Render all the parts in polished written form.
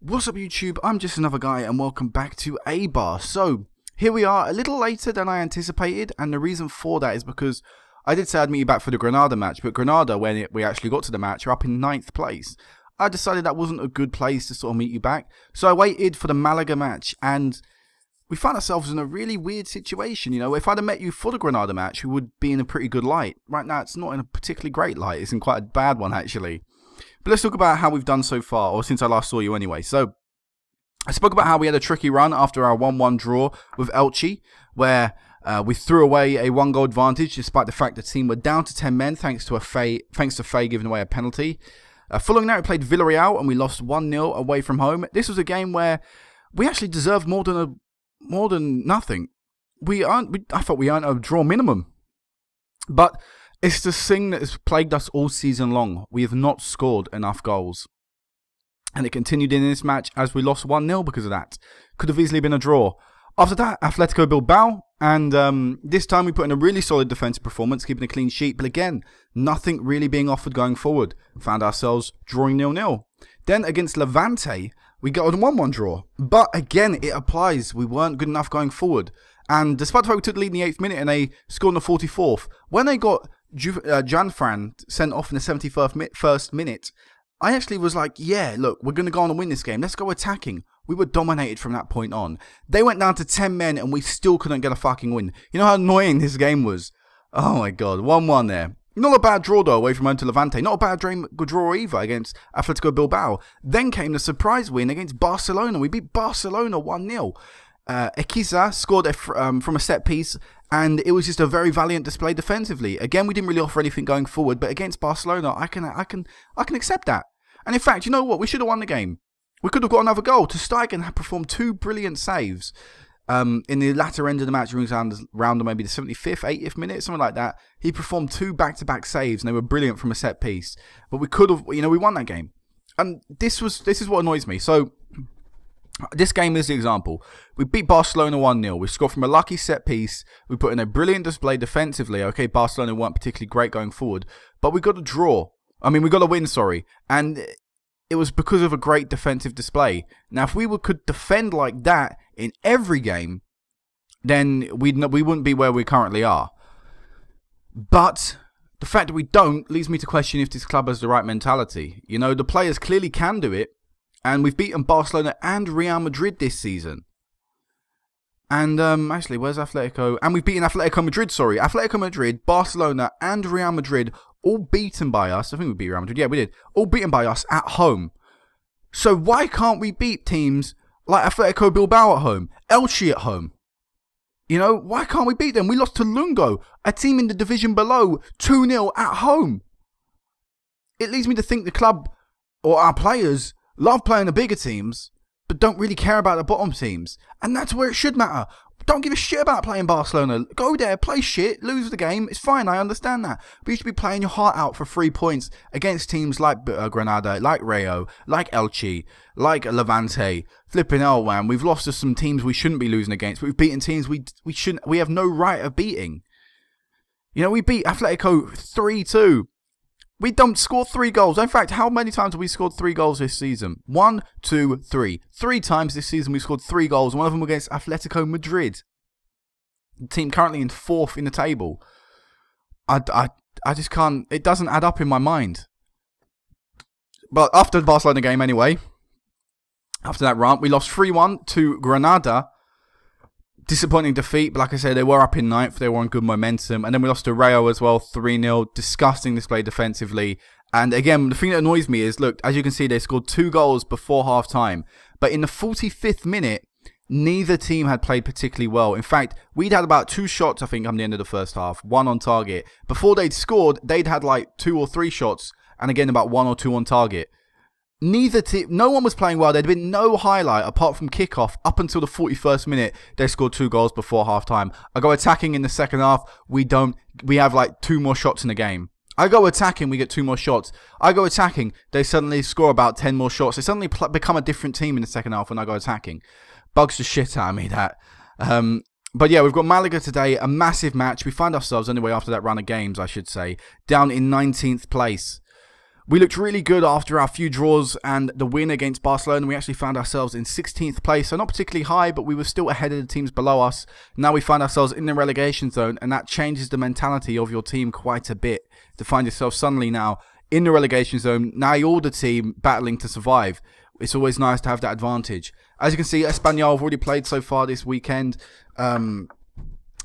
What's up YouTube, I'm just another guy and welcome back to Eibar. So, here we are a little later than I anticipated, and the reason for that is because I did say I'd meet you back for the Granada match, but Granada, when we actually got to the match, are up in 9th place. I decided that wasn't a good place to sort of meet you back, so I waited for the Malaga match, and we found ourselves in a really weird situation. You know, if I'd have met you for the Granada match, we would be in a pretty good light. Right now, it's not in a particularly great light, it's in quite a bad one actually. But let's talk about how we've done so far, or since I last saw you anyway. So, I spoke about how we had a tricky run after our 1-1 draw with Elche, where we threw away a 1-goal advantage despite the fact the team were down to 10 men thanks to Faye giving away a penalty. Following that, we played Villarreal and we lost 1-0 away from home. This was a game where we actually deserved more than nothing. I thought we earned a draw minimum, but it's the thing that has plagued us all season long. We have not scored enough goals. And it continued in this match as we lost 1-0 because of that. Could have easily been a draw. After that, Atletico Bilbao. And this time we put in a really solid defensive performance, keeping a clean sheet. But again, nothing really being offered going forward. Found ourselves drawing 0-0. Then against Levante, we got a 1-1 draw. But again, it applies. We weren't good enough going forward. And despite the fact we took the lead in the 8th minute and they scored in the 44th, when they got Janfran sent off in the 71st minute, I actually was like, yeah, look, we're going to go on and win this game. Let's go attacking. We were dominated from that point on. They went down to 10 men and we still couldn't get a fucking win. You know how annoying this game was? Oh my god, 1-1 there. Not a bad draw though, away from home to Levante. Not a bad draw either against Atletico Bilbao. Then came the surprise win against Barcelona. We beat Barcelona 1-0. Ekiza scored from a set piece, and it was just a very valiant display defensively. Again, we didn't really offer anything going forward, but against Barcelona, I can accept that. And in fact, you know what? We should have won the game. We could have got another goal. Ter Stegen had performed 2 brilliant saves in the latter end of the match, around maybe the 75th, 80th minute, something like that. He performed 2 back-to-back saves, and they were brilliant from a set piece. But we could have, you know, we won that game. And this is what annoys me. So, this game is the example. We beat Barcelona 1-0. We scored from a lucky set piece. We put in a brilliant display defensively. Okay, Barcelona weren't particularly great going forward, but we got a draw. I mean, we got a win, sorry. And it was because of a great defensive display. Now, if we could defend like that in every game, then we wouldn't be where we currently are. But the fact that we don't leads me to question if this club has the right mentality. You know, the players clearly can do it. And we've beaten Barcelona and Real Madrid this season. And actually, where's Atletico? And we've beaten Atletico Madrid, sorry. Atletico Madrid, Barcelona and Real Madrid, all beaten by us. I think we beat Real Madrid. Yeah, we did. All beaten by us at home. So why can't we beat teams like Atletico Bilbao at home? Elche at home? You know, why can't we beat them? We lost to Lungo, a team in the division below, 2-0 at home. It leads me to think the club, or our players, love playing the bigger teams, but don't really care about the bottom teams. And that's where it should matter. Don't give a shit about playing Barcelona. Go there, play shit, lose the game. It's fine, I understand that. But you should be playing your heart out for 3 points against teams like Granada, like Rayo, like Elche, like Levante. Flipping hell, man. We've lost to some teams we shouldn't be losing against. But we've beaten teams we have no right of beating. You know, we beat Atletico 3-2. We don't score 3 goals. In fact, how many times have we scored 3 goals this season? 1, 2, 3. 3 times this season we scored 3 goals. One of them against Atletico Madrid. The team currently in 4th in the table. I just can't. It doesn't add up in my mind. But after the Barcelona game anyway, after that run, we lost 3-1 to Granada. Disappointing defeat, but like I said, they were up in 9th, they were on good momentum, and then we lost to Rayo as well, 3-0, disgusting display defensively, and again, the thing that annoys me is, look, as you can see, they scored 2 goals before half-time, but in the 45th minute, neither team had played particularly well. In fact, we'd had about 2 shots, I think, on the end of the first half, 1 on target. Before they'd scored, they'd had like 2 or 3 shots, and again, about 1 or 2 on target. Neither team, no one was playing well. There'd been no highlight apart from kickoff up until the 41st minute. They scored 2 goals before half-time. I go attacking in the second half. We have like 2 more shots in the game. I go attacking, we get 2 more shots. I go attacking, they suddenly score about 10 more shots. They suddenly become a different team in the second half when I go attacking. Bugs the shit out of me, that. But yeah, we've got Malaga today, a massive match. We find ourselves, anyway, after that run of games, I should say, down in 19th place. We looked really good after our few draws and the win against Barcelona. We actually found ourselves in 16th place, so not particularly high, but we were still ahead of the teams below us. Now we find ourselves in the relegation zone, and that changes the mentality of your team quite a bit. To find yourself suddenly now in the relegation zone, now you're the team battling to survive. It's always nice to have that advantage. As you can see, Espanyol have already played so far this weekend.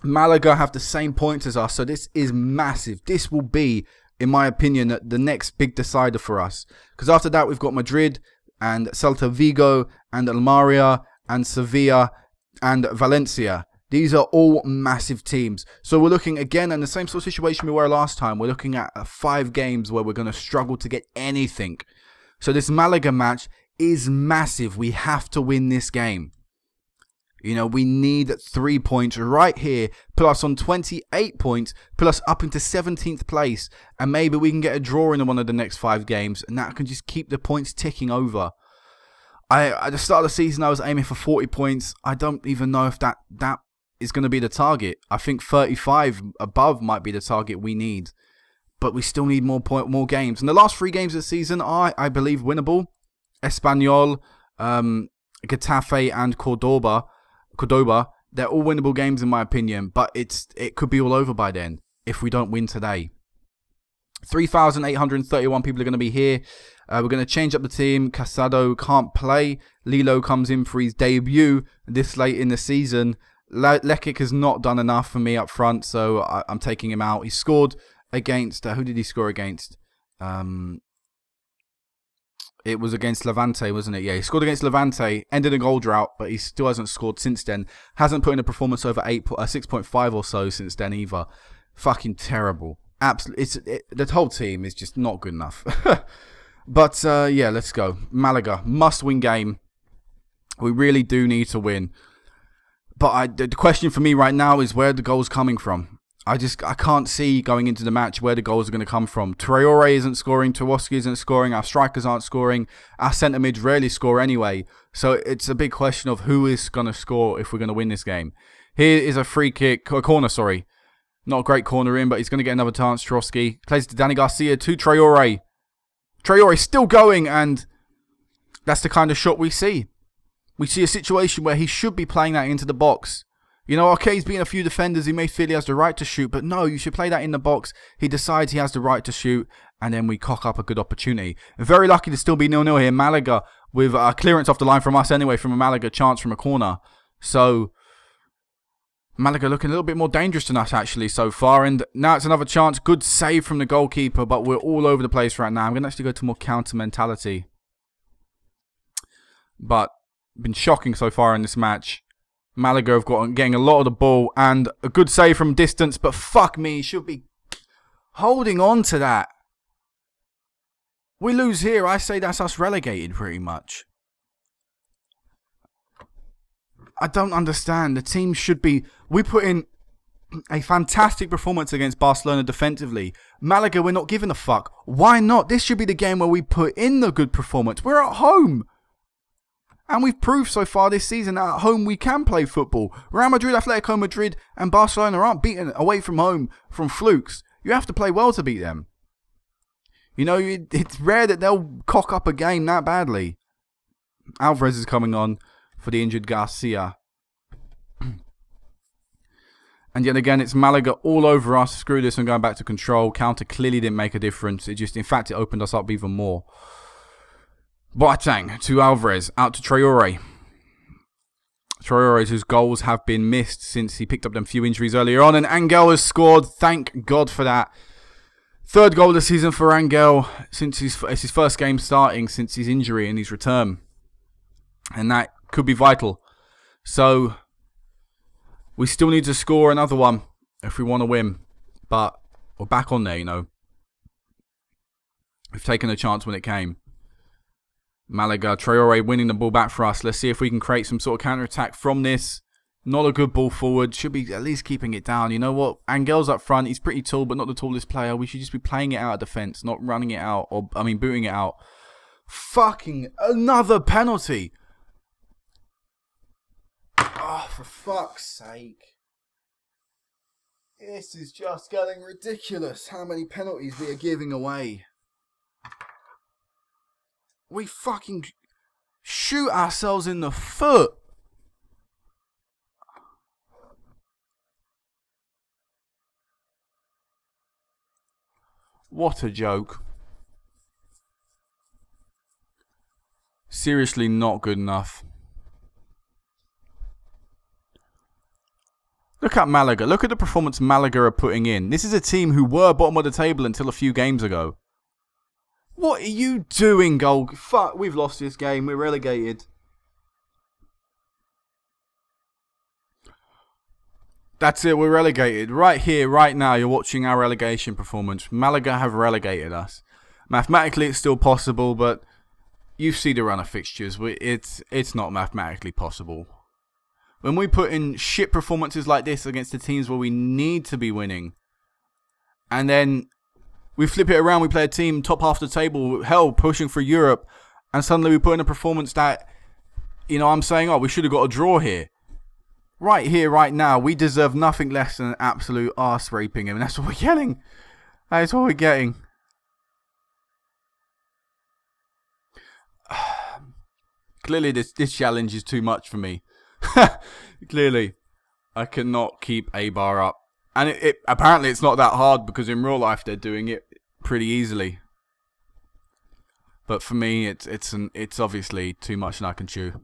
Malaga have the same points as us, so this is massive. This will be, in my opinion, the next big decider for us. Because after that, we've got Madrid and Celta Vigo and Almeria and Sevilla and Valencia. These are all massive teams. So we're looking again in the same sort of situation we were last time. We're looking at 5 games where we're going to struggle to get anything. So this Malaga match is massive. We have to win this game. You know, we need 3 points right here, put us on 28 points, put us up into 17th place, and maybe we can get a draw in one of the next 5 games, and that can just keep the points ticking over. At the start of the season, I was aiming for 40 points. I don't even know if that is going to be the target. I think 35 above might be the target we need, but we still need more games. And the last 3 games of the season are, I believe, winnable. Espanyol, Getafe, and Cordoba, they're all winnable games in my opinion, but it could be all over by then if we don't win today. 3,831 people are going to be here. We're going to change up the team. Casado can't play. Lilo comes in for his debut this late in the season. Lekic has not done enough for me up front, so I'm taking him out. He scored against, who did he score against? It was against Levante, wasn't it? Yeah, he scored against Levante, ended a goal drought, but he still hasn't scored since then. Hasn't put in a performance over 6.5 or so since then either. Fucking terrible. Absolutely, the whole team is just not good enough. But yeah, let's go. Malaga, must-win game. We really do need to win. But the question for me right now is where the goal's coming from. I can't see going into the match where the goals are going to come from. Traore isn't scoring. Tuwoski isn't scoring. Our strikers aren't scoring. Our centre mids rarely score anyway. So it's a big question of who is going to score if we're going to win this game. Here is a free kick, a corner, sorry. Not a great corner in, but he's going to get another chance. Tuwoski plays to Danny Garcia to Traore. Traore still going, and that's the kind of shot we see. We see a situation where he should be playing that into the box. You know, okay, he's beaten a few defenders. He may feel he has the right to shoot, but no, you should play that in the box. He decides he has the right to shoot, and then we cock up a good opportunity. Very lucky to still be 0-0 here. Malaga with a clearance off the line from us anyway, from a Malaga chance from a corner. So, Malaga looking a little bit more dangerous than us actually so far, and now it's another chance. Good save from the goalkeeper, but we're all over the place right now. I'm going to actually go to more counter mentality. But, been shocking so far in this match. Malaga have getting a lot of the ball and a good save from distance, but fuck me, should be holding on to that. We lose here, I say that's us relegated pretty much. I don't understand. The team should be... We put in a fantastic performance against Barcelona defensively. Malaga, we're not giving a fuck. Why not? This should be the game where we put in the good performance. We're at home. And we've proved so far this season that at home we can play football. Real Madrid, Atletico Madrid and Barcelona aren't beaten away from home from flukes. You have to play well to beat them. You know, it's rare that they'll cock up a game that badly. Alvarez is coming on for the injured Garcia. And yet again, it's Malaga all over us. Screw this, I'm going back to control. Counter clearly didn't make a difference. It just, in fact, it opened us up even more. Boateng to Alvarez, out to Traore. Traore, whose goals have been missed since he picked up them few injuries earlier on. And Angel has scored. Thank God for that. 3rd goal of the season for Angel since it's his first game starting since his injury and his return. And that could be vital. So, we still need to score another one if we want to win. But we're back on there, you know. We've taken a chance when it came. Malaga, Traore winning the ball back for us. Let's see if we can create some sort of counter-attack from this. Not a good ball forward. Should be at least keeping it down. You know what? Angel's up front. He's pretty tall, but not the tallest player. We should just be playing it out of defence, not running it out. Or, I mean, booting it out. Fucking another penalty. Oh, for fuck's sake. This is just getting ridiculous. How many penalties we are giving away. We fucking shoot ourselves in the foot. What a joke. Seriously not good enough. Look at Malaga. Look at the performance Malaga are putting in. This is a team who were bottom of the table until a few games ago. What are you doing, goal? Fuck, we've lost this game. We're relegated. That's it, we're relegated. Right here, right now, you're watching our relegation performance. Malaga have relegated us. Mathematically, it's still possible, but you see the run of fixtures. It's not mathematically possible. When we put in shit performances like this against the teams where we need to be winning, and then we flip it around, we play a team top half the table, hell, pushing for Europe, and suddenly we put in a performance that, you know, I'm saying, oh, we should have got a draw here. Right here, right now, we deserve nothing less than an absolute arse raping, and that's what we're getting. That is what we're getting. Clearly, this challenge is too much for me. Clearly, I cannot keep Eibar up, and apparently it's not that hard because in real life they're doing it pretty easily. But for me, it's obviously too much than I can chew.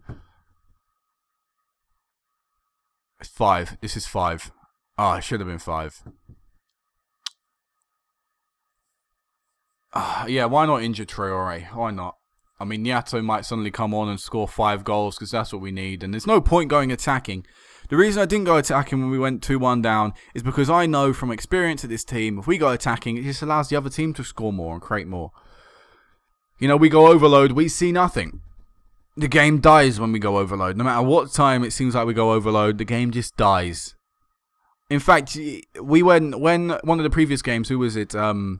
It's 5. This is 5. Oh, it should have been 5. Yeah, why not injure Traore? Why not? I mean, Nyato might suddenly come on and score 5 goals because that's what we need. And there's no point going attacking. The reason I didn't go attacking when we went 2-1 down is because I know from experience at this team, if we go attacking, it just allows the other team to score more and create more. You know, we go overload, we see nothing. The game dies when we go overload. No matter what time it seems like we go overload, the game just dies. In fact, when one of the previous games, who was it? Oh,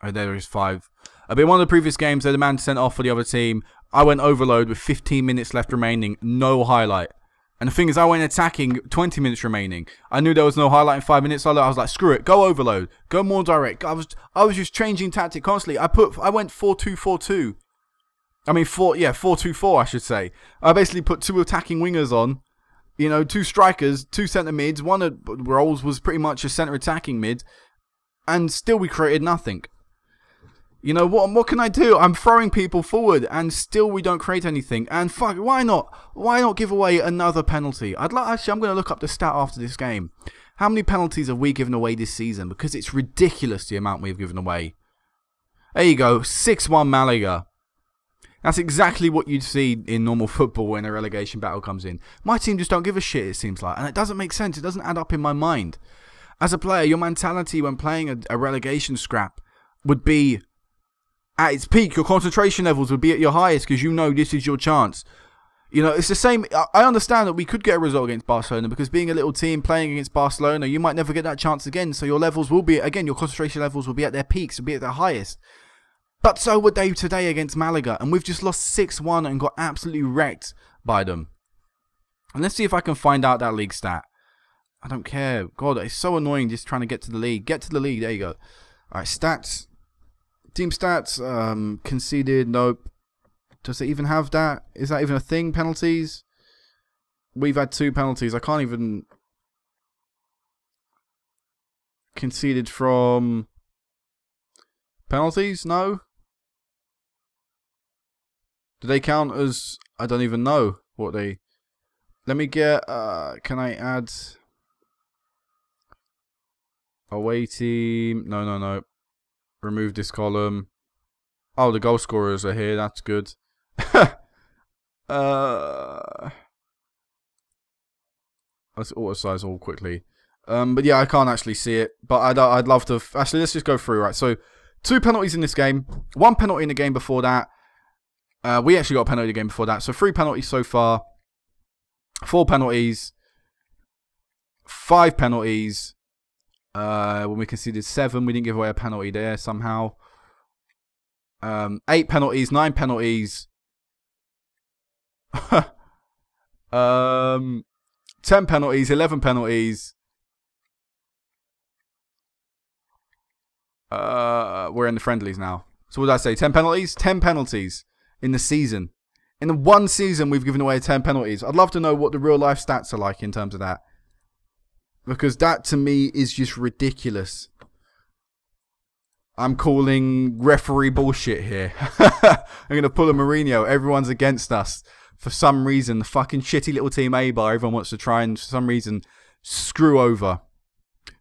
there is 5. But in one of the previous games, the man sent off for the other team. I went overload with 15 minutes left remaining, no highlight. And the thing is, I went attacking 20 minutes remaining. I knew there was no highlight in 5 minutes, so I was like, screw it, go overload, go more direct. I was just changing tactic constantly. I went 4-2-4-2. I mean, 4-2-4, I should say. I basically put 2 attacking wingers on. You know, 2 strikers, 2 centre mids. One of roles was pretty much a centre attacking mid. And still we created nothing. You know, what can I do? I'm throwing people forward and still we don't create anything. And fuck, why not? Why not give away another penalty? Actually, I'm going to look up the stat after this game. How many penalties have we given away this season? Because it's ridiculous the amount we've given away. There you go, 6-1 Malaga. That's exactly what you'd see in normal football when a relegation battle comes in. My team just don't give a shit, it seems like. And it doesn't make sense. It doesn't add up in my mind. As a player, your mentality when playing a relegation scrap would be at its peak. Your concentration levels would be at your highest because you know this is your chance. You know, it's the same. I understand that we could get a result against Barcelona because being a little team playing against Barcelona, you might never get that chance again. So your levels will be, again, your concentration levels will be at their peaks, will be at their highest. But so would they today against Malaga. And we've just lost 6-1 and got absolutely wrecked by them. And let's see if I can find out that league stat. I don't care. God, it's so annoying just trying to get to the league. Get to the league. There you go. Alright, stats. Team stats. Conceded. Nope. Does it even have that? Is that even a thing? Penalties? We've had 2 penalties. I can't even... Conceded from... Penalties? No? Do they count as... I don't even know what they... Let me get... can I add... Away team... No. Remove this column. Oh, the goal scorers are here. That's good. Let's auto-size all quickly. But yeah, I can't actually see it. But I'd love to... Actually, let's just go through, right? So, 2 penalties in this game. 1 penalty in the game before that. We actually got a penalty in the game before that. So, 3 penalties so far. 4 penalties. 5 penalties. When we conceded 7, we didn't give away a penalty there somehow. 8 penalties, 9 penalties. 10 penalties, 11 penalties. We're in the friendlies now. So what did I say? 10 penalties? 10 penalties in the season. In the one season, we've given away 10 penalties. I'd love to know what the real life stats are like in terms of that. Because that, to me, is just ridiculous. I'm calling referee bullshit here. I'm going to pull a Mourinho. Everyone's against us. For some reason, the fucking shitty little team Eibar, everyone wants to try and, for some reason, screw over.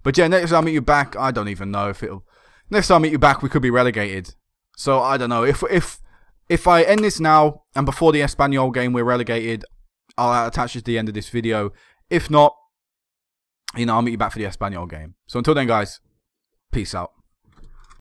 But yeah, next time I meet you back, I don't even know if it'll... Next time I meet you back, we could be relegated. So, I don't know. If I end this now, and before the Espanyol game we're relegated, I'll attach it to the end of this video. If not, you know, I'll meet you back for the Espanyol game. So until then, guys, peace out.